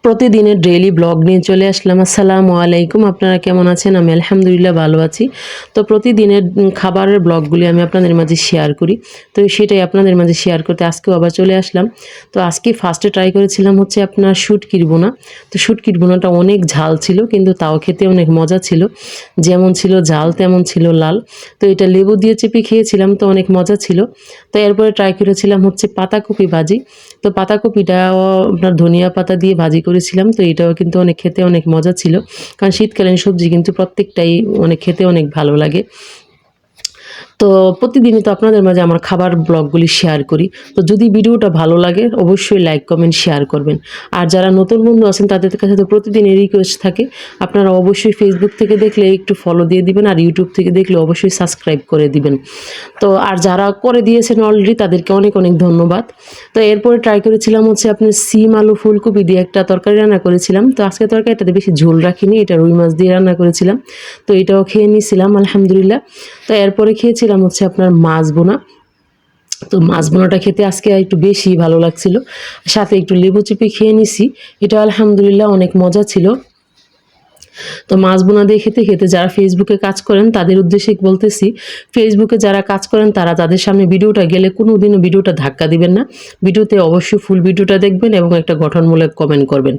প্রতিদিনের daily blog নিয়ে চলে আসলাম। আসসালামু আলাইকুম, আপনারা কেমন আছেন? আমি আলহামদুলিল্লাহ ভালো আছি। তো প্রতিদিনের খাবারের ব্লগগুলি আমি আপনাদের মাঝে শেয়ার করি, তো সেটাই আপনাদের মাঝে শেয়ার করতে আজকেও আবার চলে আসলাম। তো আজকে ফার্স্টে ট্রাই করেছিলাম হচ্ছে আপনার শুটকির বোনা। তো শুটকির বোনাটা অনেক ঝাল ছিল, কিন্তু তাও খেতে অনেক মজা ছিল। যেমন ছিল ঝাল তেমন ছিল লাল। তো এটা লেবু দিয়ে চেপে খেয়েছিলাম, তো অনেক মজা ছিল। তো এরপরে ট্রাই করেছিলাম হচ্ছে পাতাকপি ভাজি। তো পাতাকপিটাও আপনার ধনিয়া পাতা দিয়ে ভাজি করেছিলাম। তো এটাও কিন্তু অনেক খেতে অনেক মজা ছিল, কারণ শীতকালীন সবজি কিন্তু প্রত্যেকটাই অনেক খেতে অনেক ভালো লাগে। তো প্রতিদিনই তো আপনাদের মাঝে আমার খাবার ব্লগগুলি শেয়ার করি। তো যদি ভিডিওটা ভালো লাগে অবশ্যই লাইক কমেন্ট শেয়ার করবেন। আর যারা নতুন বন্ধু আছেন তাদের কাছে তো প্রতিদিনই রিকোয়েস্ট থাকে, আপনারা অবশ্যই ফেসবুক থেকে দেখলে একটু ফলো দিয়ে দিবেন, আর ইউটিউব থেকে দেখলে অবশ্যই সাবস্ক্রাইব করে দিবেন। তো আর যারা করে দিয়েছেন অলরেডি তাদেরকে অনেক অনেক ধন্যবাদ। তো এরপরে ট্রাই করেছিলাম হচ্ছে আপনার সিম আলু ফুলকপি দিয়ে একটা তরকারি রান্না করেছিলাম। তো আজকে তরকারিটাতে বেশি ঝোল রাখিনি, এটা রুই মাছ দিয়ে রান্না করেছিলাম। তো এটাও খেয়ে নিয়েছিলাম আলহামদুলিল্লাহ। তো এরপরে খেয়েছিলাম হচ্ছে আপনার মাছ বোনা। তো মাছ বোনাটা খেতে আজকে একটু বেশি ভালো লাগছিল, সাথে একটু লেবু চিপে খেয়ে নিছি। এটা আলহামদুলিল্লাহ অনেক মজা ছিল। তো মাছ বোনা দিয়ে খেতে খেতে যারা ফেসবুকে কাজ করেন তাদের উদ্দেশ্যে বলতেছি, ফেসবুকে যারা কাজ করেন তারা তাদের সামনে ভিডিওটা গেলে কোনোদিনও ভিডিওটা ধাক্কা দিবেন না। ভিডিওতে অবশ্যই ফুল ভিডিওটা দেখবেন এবং একটা গঠনমূলক কমেন্ট করবেন।